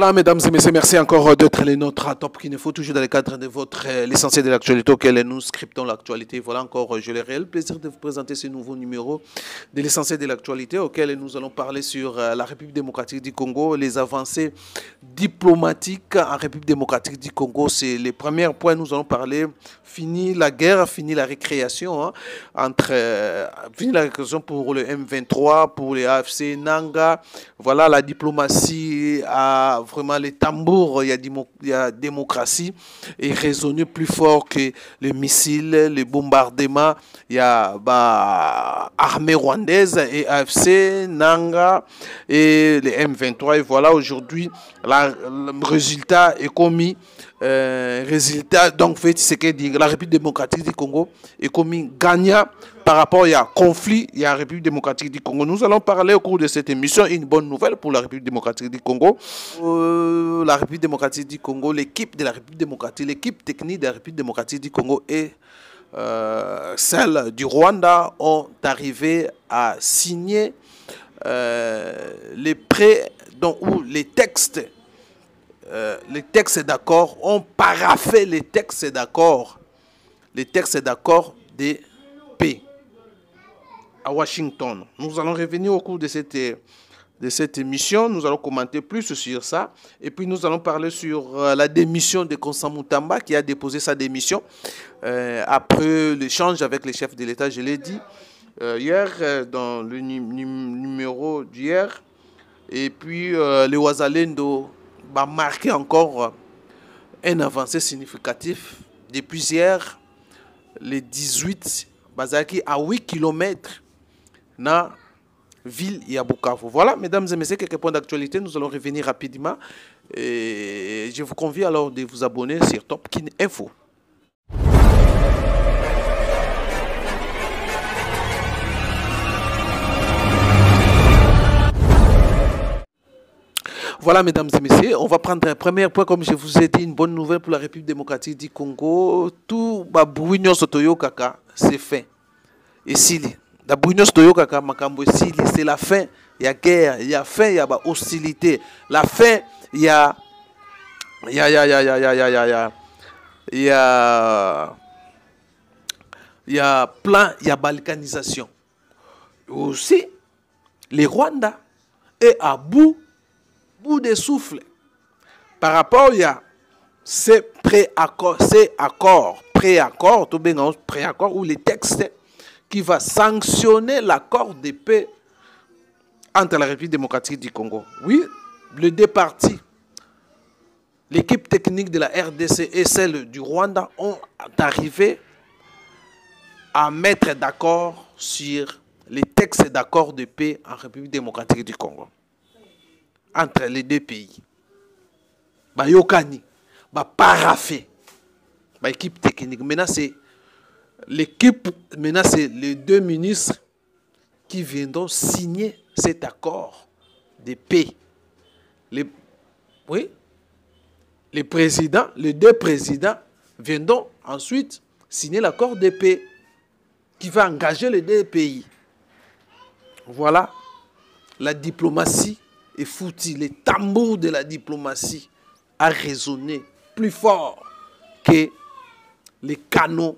Voilà, mesdames et messieurs, merci encore d'être les nôtres à Top Kinefo, toujours dans le cadre de votre l'essentiel de l'actualité auquel nous scriptons l'actualité. Voilà encore, j'ai le réel plaisir de vous présenter ce nouveau numéro de l'essentiel de l'actualité auquel nous allons parler sur la République démocratique du Congo, les avancées diplomatiques en République démocratique du Congo. C'est les premiers points, nous allons parler. Fini la guerre, fini la récréation, fini la récréation pour le M23, pour les AFC Nanga. Voilà, la diplomatie a vraiment les tambours, il y a démocratie et résonne plus fort que les missiles, les bombardements. Il y a armée rwandaise et AFC Nanga et les M23. Et voilà, aujourd'hui, le résultat est commis. Résultat, donc, fait, c'est que la République démocratique du Congo est commis gagnant par rapport à conflit, il y a la République démocratique du Congo. Nous allons parler au cours de cette émission une bonne nouvelle pour la République démocratique du Congo. La République démocratique du Congo, l'équipe de la République démocratique, l'équipe technique de la République démocratique du Congo et celle du Rwanda ont arrivé à signer les textes d'accord, ont paraphé les textes d'accord de paix à Washington. Nous allons revenir au cours de cette émission, nous allons commenter plus sur ça, et puis nous allons parler sur la démission de Constant Moutamba qui a déposé sa démission après l'échange avec les chefs de l'État, je l'ai dit hier dans le numéro d'hier, et puis les Ouazalendo va marquer encore un avancée significatif depuis hier, les 18 Bazaki à 8 km dans la ville de Bukavu. Voilà, mesdames et messieurs, quelques points d'actualité. Nous allons revenir rapidement. Et je vous convie alors de vous abonner sur Top Kin Info. Voilà, mesdames et messieurs, on va prendre un premier point, comme je vous ai dit, une bonne nouvelle pour la République démocratique du Congo. Tout Babouignon Sotoyo Kaka, c'est fait. Et Sili, Babouignon Sotoyo Kaka, Makambo Sili, c'est la fin. Il y a guerre, il y a fin, il y a hostilité. La fin, il y a plan, il y a balkanisation. Aussi, les Rwandais est à bout de souffle par rapport à ces préaccords ou les textes qui va sanctionner l'accord de paix entre la République démocratique du Congo. Oui, les deux parties, l'équipe technique de la RDC et celle du Rwanda ont arrivé à mettre d'accord sur les textes d'accord de paix en République démocratique du Congo. Entre les deux pays. Yokani, paraffé, équipe technique. Maintenant, c'est l'équipe, maintenant, c'est les deux ministres qui viendront signer cet accord de paix. Les deux présidents viendront ensuite signer l'accord de paix qui va engager les deux pays. Voilà la diplomatie est foutu, les tambours de la diplomatie a résonné plus fort que les canons,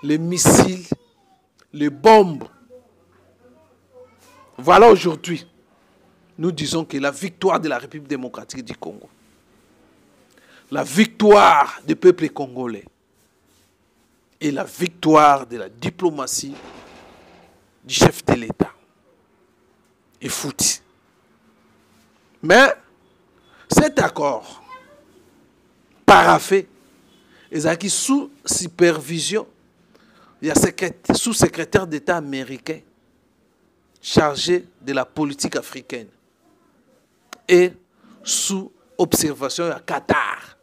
les missiles, les bombes. Voilà aujourd'hui, nous disons que la victoire de la République démocratique du Congo, la victoire du peuple congolais et la victoire de la diplomatie du chef de l'État est foutu. Mais cet accord paraphé est sous supervision. Il y a sous-secrétaire d'État américain chargé de la politique africaine et sous observation à Qatar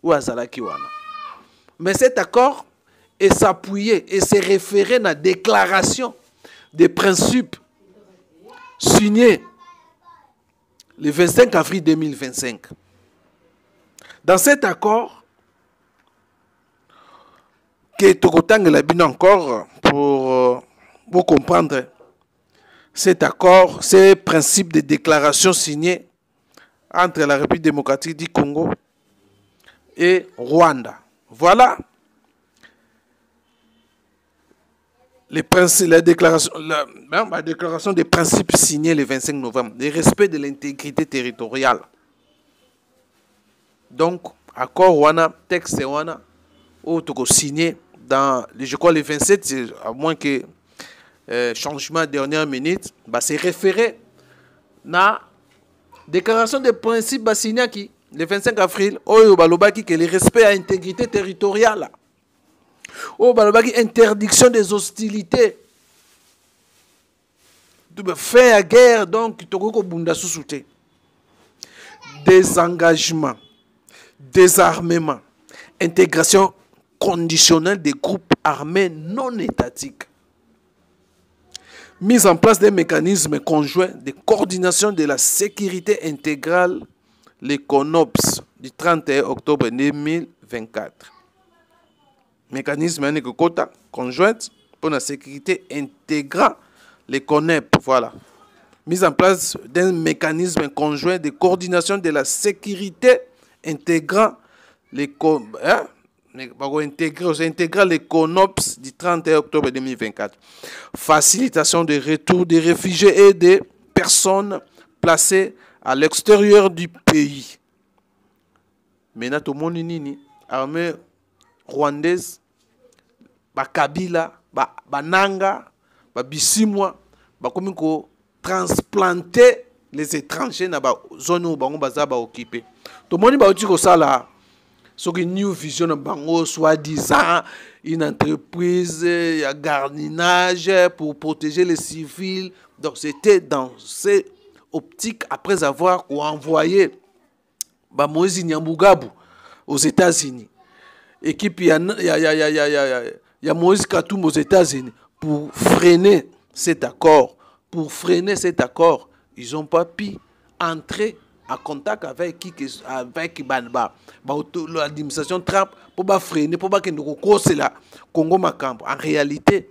ou à Zalakiwana. Mais cet accord est s'appuyer et se référer à la déclaration des principes signée le 25 avril 2025. Dans cet accord, que Tokotang l'a bien encore pour comprendre cet accord, ces principes de déclaration signés entre la République démocratique du Congo et Rwanda. Voilà la déclaration des principes signée le 25 novembre, le respect de l'intégrité territoriale. Donc, accord Rwanda, texte Rwanda, où tu as signé dans, je crois, le 27, à moins que changement de dernière minute, c'est référé na déclaration des principes signée qui le 25 avril, où balobaki que le respect à l'intégrité territoriale. Oh, balobaki interdiction des hostilités. Fin à guerre, donc, toko bunda sousouté. Désengagement, désarmement, intégration conditionnelle des groupes armés non étatiques. Mise en place des mécanismes conjoints de coordination de la sécurité intégrale, les CONOPS, du 31 octobre 2024. Mécanisme conjointe pour la sécurité intégrale, les CONEP, voilà. Mise en place d'un mécanisme conjoint de coordination de la sécurité intégrant les CONOPS du 31 octobre 2024. Facilitation de retour des réfugiés et des personnes placées à l'extérieur du pays. Maintenant, tout le monde est armée rwandaise, Kabila, Nanga, Bisimwa, comme transplanter les étrangers dans la zone où ils sont occupés. Tout le monde dit que ça là, c'est une new vision de Bango, soi-disant une entreprise, un gardiennage pour protéger les civils. Donc c'était dans cette optique, après avoir envoyé Moïse Nyambugabu aux États-Unis. Équipe, il y a Moïse Katoum aux États-Unis pour freiner cet accord. Pour freiner cet accord, ils n'ont pas pu entrer en contact avec l'administration Trump pour freiner, pour que nous la Congo Makambo. En réalité,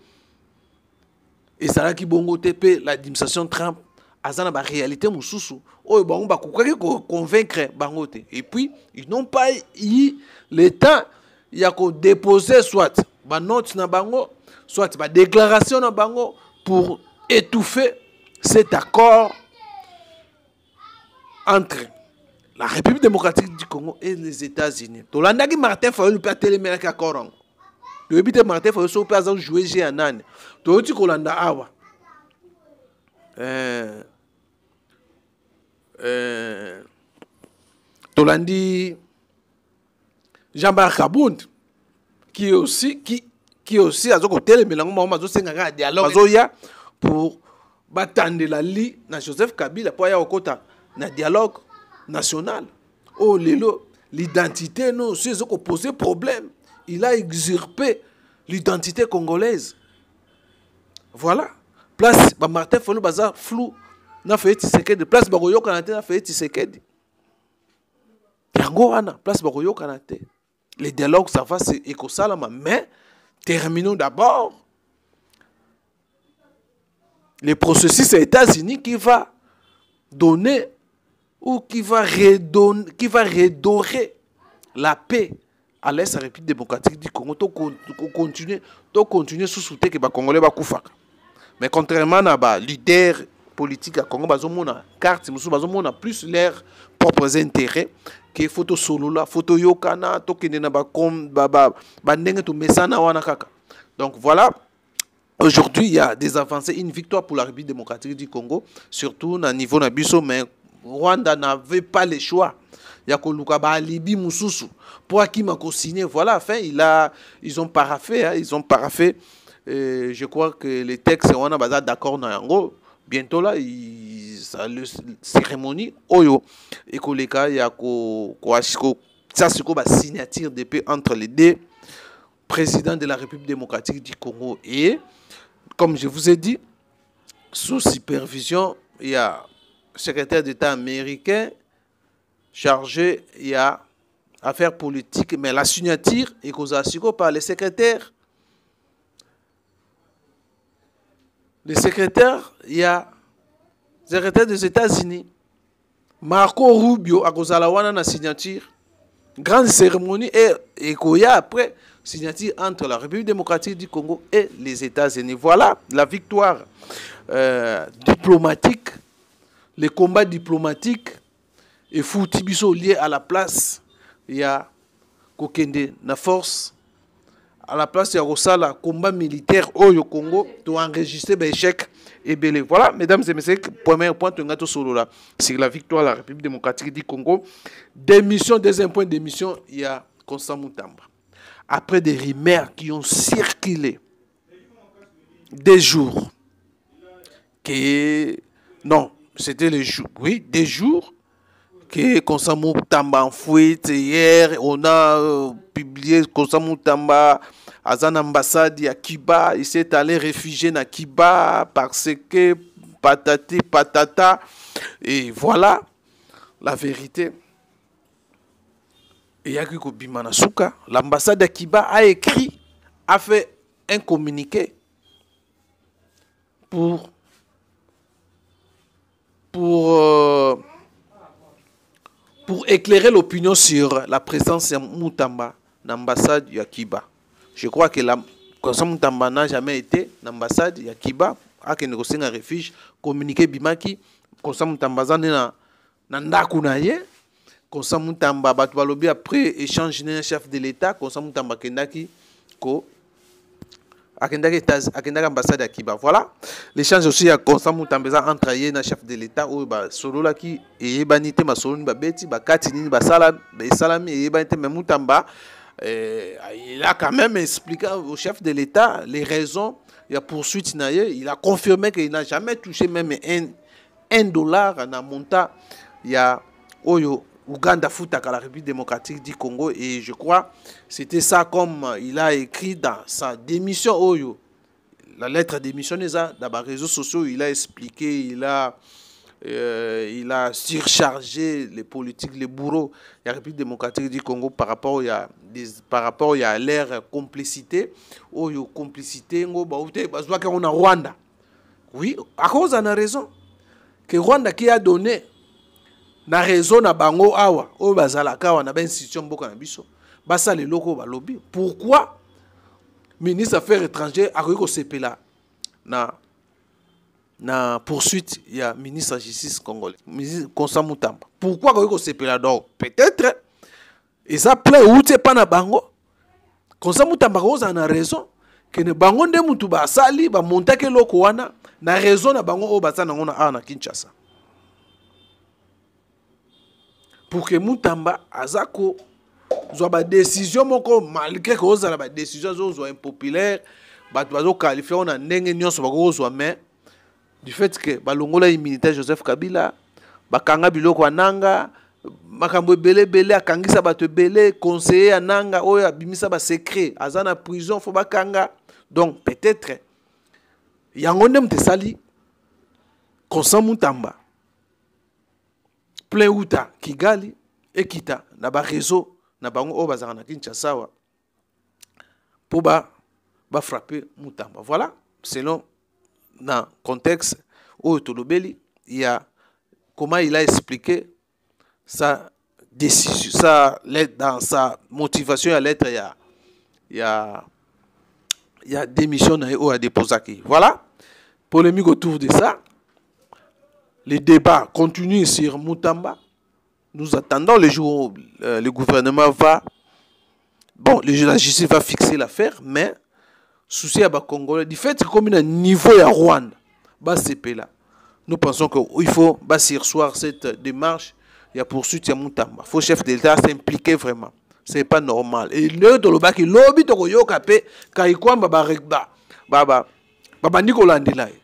et ça là qui bongo TP l'administration Trump a la réalité mususu. Oh bango ba convaincre bangote. Et puis ils n'ont pas eu le temps il y a qu'on déposer soit ba note na bango, soit ba déclaration na bango pour étouffer cet accord entre la République démocratique du Congo et les États-Unis. Tolandaki Martin Fayulu peut télémérer accord. Le habité Martin Fayulu peut avoir joué G en année. Tolandi Kolanda awa. Tolandi Jean-Marc Kabound qui aussi a côté le mélange mazo senga dialogue mazoya pour battre la li na Joseph Kabila pour ya okota na dialogue national. Oh l'identité non c'est ce qui pose problème. Il a usurpé l'identité congolaise. Voilà. Place Martin Fayulu baza flou na fait Tshisekedi place bakoyo kanate na fait Tshisekedi. Yango ana place bakoyo kanate. Les dialogues, ça va, c'est éco-salama. Mais, terminons d'abord le processus aux États-Unis qui va donner ou qui va redorer la paix à l'Est de la République démocratique du Congo. To continuer sous soutenir que les Congolais va koufa. Mais contrairement à les leaders politiques à Congo, ils ont carte, ils ont plus leurs propres intérêts. Que photo solo la photo yokana tokende na ba ndenge to mesana wana kaka. Donc voilà, aujourd'hui il y a des avancées, une victoire pour la République démocratique du Congo, surtout au niveau na biso, mais Rwanda n'avait pas le choix. Il y a koluka ba alibi mususu pour qui m'a signé. Voilà, enfin ils ont paraffé je crois que les textes on a d'accord na yango. Bientôt là, la cérémonie oyo et koleka ya ça c'est quoi signature de paix entre les deux présidents de la République démocratique du Congo et comme je vous ai dit sous supervision il y a le secrétaire d'État américain chargé il y a affaires politiques mais la signature est causée par le secrétaire. Le secrétaire, il y a le secrétaire des États-Unis. Marco Rubio a wana na signature. Grande cérémonie et Koya après signature entre la République démocratique du Congo et les États-Unis. Voilà la victoire diplomatique, les combats diplomatiques et Foutibiso liés à la place. Il y a Kokende na force. À la place, il y a Rosala, combat militaire au Congo, tu as enregistré l'échec et belé. Voilà, mesdames et messieurs, premier point, c'est la victoire de la République démocratique du Congo. Deuxième point d'émission, il y a Constant Moutamba. Après des rumeurs qui ont circulé des jours, non, c'était les jours, oui, des jours, que Constant Moutamba en fuite. Hier, on a publié Constant Moutamba à une ambassade à Kiba. Il s'est allé réfugier à Kiba parce que patati patata. Et voilà la vérité. Et Yakuko Bimanasuka, l'ambassade à Kiba a écrit, a fait un communiqué pour éclairer l'opinion sur la présence de Moutamba dans l'ambassade de Kiba. Je crois que Moutamba n'a jamais été dans l'ambassade de Kiba, a négocié un refuge, communiqué Bimaki, Moutamba na Ndakunaye, Moutamba Batoualobi après échange d'un chef de l'État, Moutamba Kendaki, Akendaka ambassade à Kiba. Voilà. L'échange aussi à Constant Moutambeza entre le chef de l'État ou solo la qui et banité ma solo ba beti ba katini ba salami et banité mais Moutamba il a quand même expliqué au chef de l'État les raisons il a poursuite il a confirmé qu'il n'a jamais touché même un dollar na monta il y a Oyo Ouganda Foutaka, la République démocratique du Congo. Et je crois c'était ça comme il a écrit dans sa démission. Oyo. La lettre de démission, dans les réseaux sociaux, il a expliqué, il a surchargé les politiques, les bourreaux de la République démocratique du Congo par rapport à leur complicité. Oyo, complicité, on a Rwanda. Oui, à cause de la raison que Rwanda qui a donné na raison na bango awa o bazalaka wa na ba institution mboka na biso basa le loko ba lobby. Pourquoi ministre affaires étrangères a ko sepela na poursuite il y a ministre de justice congolais ministre Constant Moutamba? Pourquoi ko sepela donc peut-être et ça plaît ou te pas na bango Constant Moutamba ko na raison que ne bango nde mutu ba sali ba montake loko wana na raison na bango o basa na ngona na Kinshasa. Pour que Moutamba azako soit décision moko malgré que ozala ba décision zo impopulaire bato bazo qualifier on a ndenge nyonso bako mais du fait que balongola immunité Joseph Kabila bakanga biloko ananga makambo belé akangisa bato belé conseiller ananga oyo abimisa ba secret azana prison fo bakanga donc peut-être yango ndem te sali Constant Moutamba plein Outa, Kigali, Ekita, na ba réseau, na bango o bazara na Kinshasa pour ba frapper Moutamba. Voilà, selon dans contexte où Tolobeli, il y a comment il a expliqué sa décision, dans sa motivation à l'être, il y a démission à déposer. Voilà, polémique autour de ça. Les débats continuent sur Moutamba. Nous attendons le jour où le gouvernement va... Bon, la justice va fixer l'affaire, mais souci à Congolais, du fait que comme il y a un niveau à Rwanda, nous pensons qu'il faut sursoir cette démarche, il y a poursuite à Moutamba. Il faut le chef de l'État s'impliquer vraiment. Ce n'est pas normal. Et le Tolobaki, lobby Tokoyo Kapé, Kaikwamba Baba Nicolas Ndilaye.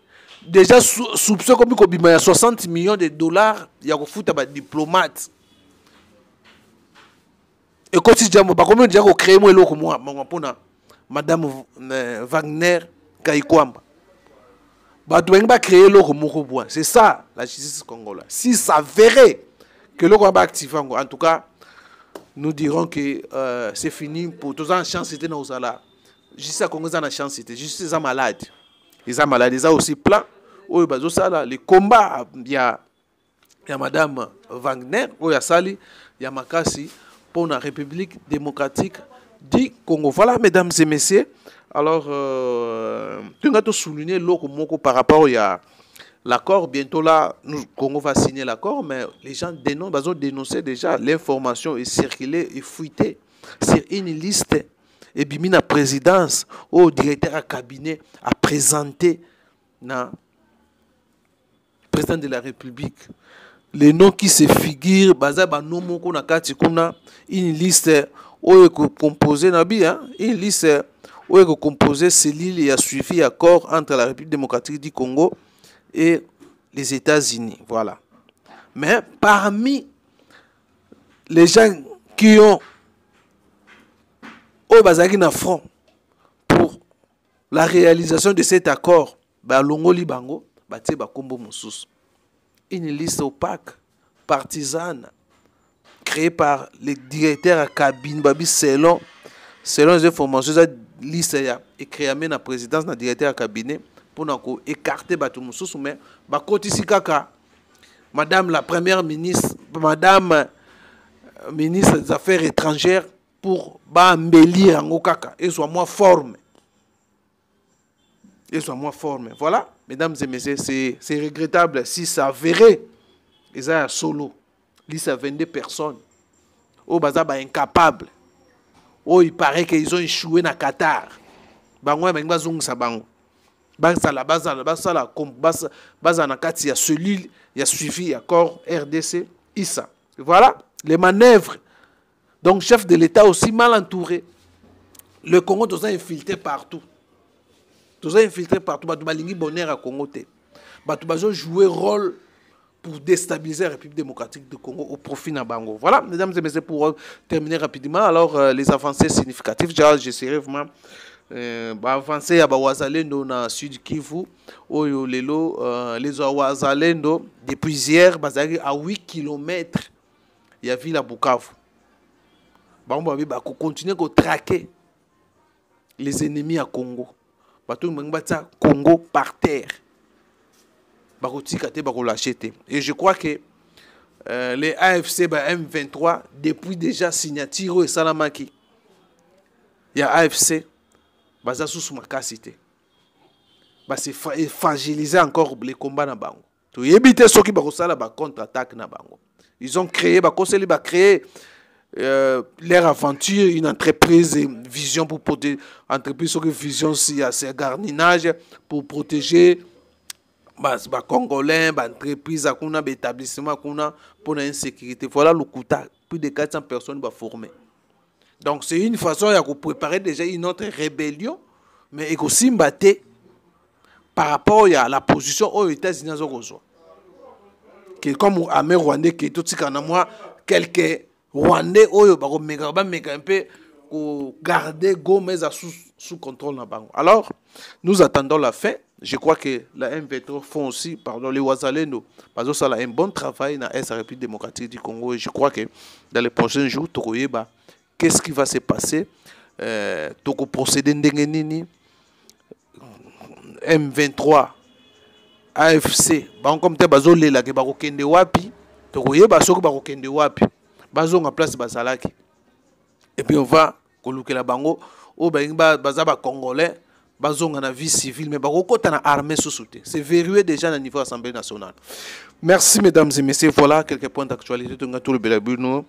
Déjà, soupçon comme il y a 60 millions de dollars, il y a des diplomates. Et quand il y a créé Madame Wagner Kaikwamba. C'est ça la justice congolaise. Si ça verrait que le combat actif, en tout cas, nous dirons que c'est fini pour tous les chance c'était dans la justice congolaise a chance c'était justice malade. Ils ont aussi plein. Les combats, il y a Il y a Madame Wagner, Oyasali, il y a Makasi pour la République démocratique du Congo. Voilà, mesdames et messieurs. Alors, tu as souligné l'autre par rapport à l'accord. Bientôt là, nous, Congo va signer l'accord, mais les gens dénoncent, dénoncer déjà l'information est circulée et fuitée sur une liste. Et puis, la présidence, au directeur à cabinet, a présenté le président de la République. Les noms qui se figurent, une liste composée, une liste composée, cellule et a suivi accord entre la République démocratique du Congo et les États-Unis. Voilà. Mais parmi les gens qui ont au bazaki na front pour la réalisation de cet accord, Longoli Bango, Kombo Moussous. Une liste opaque, partisane, créée par les directeurs à cabine, selon les informations, cette liste est créée à la présidence de directeur à cabinet pour écarter Batou Moussous, mais Madame la première ministre, Madame ministre des Affaires étrangères, pour embellir en Okaka, et soit moins forme. Et soit moins forme. Voilà, mesdames et messieurs, c'est regrettable si ça verrait. Ils sont solo. Ils sont 22 personnes. Oh, bazaba incapable. Oh, il paraît qu'ils ont échoué dans Qatar. Bango, bazung sa bango. Bazala, nakati ya celui, il a suivi accord RDC, ISA. Voilà, les manœuvres. Donc, chef de l'État aussi mal entouré. Le Congo doit infiltrer partout. Doit infiltrer partout. Balingi bonheur à Congo. Doit jouer rôle pour déstabiliser la République démocratique du Congo au profit de Bango. Voilà, mesdames et messieurs, pour terminer rapidement. Alors, les avancées significatives, j'essaierai vraiment avancer à Wazalendo dans le sud Kivu. Les Wazalendo, depuis hier, à 8 km, il y a ville à Bukavu. On va continuer à traquer les ennemis à Congo. Congo par terre. Et je crois que les AFC M23, depuis déjà signature et Salamaki, il y a AFC, sous ma capacité. C'est fragiliser encore les combats dans Bango. Pour éviter ceux qui vont contre-attaque dans Bango. Ils ont créé, leur aventure, une entreprise et vision pour protéger, entreprise sur vision si à ces garninage pour protéger les Congolais, les entreprises, les établissements pour l'insécurité. Voilà le coût. Plus de 400 personnes vont former. Donc c'est une façon de préparer déjà une autre rébellion, mais aussi battre par rapport à la position aux États-Unis. Comme l'armée rwandaise qui est tout ce qu'on a moi, quelques Rwandais un peu garder Gomez sous contrôle. Alors, nous attendons la fin. Je crois que la M23 font aussi, les Wazalendo, parce que ça a un bon travail dans la République démocratique du Congo. Et je crois que dans les prochains jours, qu'est-ce qui va se passer? Toko procéder ndengenini M23 AFC comme te bazolela ke bakokende wapi tokoyeba soki bakokende wapi bazonga place bazalaki et puis on va kolukela bango o baza ba congolais bazonga na vie civile mais bakokota na armée sous-souté c'est verrouillé déjà au niveau Assemblée nationale. Merci mesdames et messieurs, voilà quelques points d'actualité de tout le Belabuno.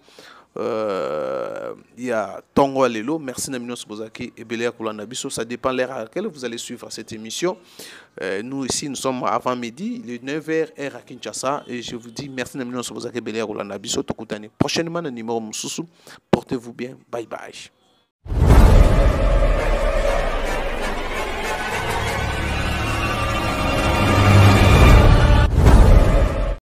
Il y a Tongo Alelo, merci Namino Sobozaki et Beléa Koulanabiso. Ça dépend de l'heure à laquelle vous allez suivre cette émission. Nous ici, nous sommes avant midi, il est 9h, heure à Kinshasa. Et je vous dis merci Namino Sobozaki et Beléa Koulanabiso. Tokutani. Prochainement, le numéro Moussoussou. Portez-vous bien. Bye bye.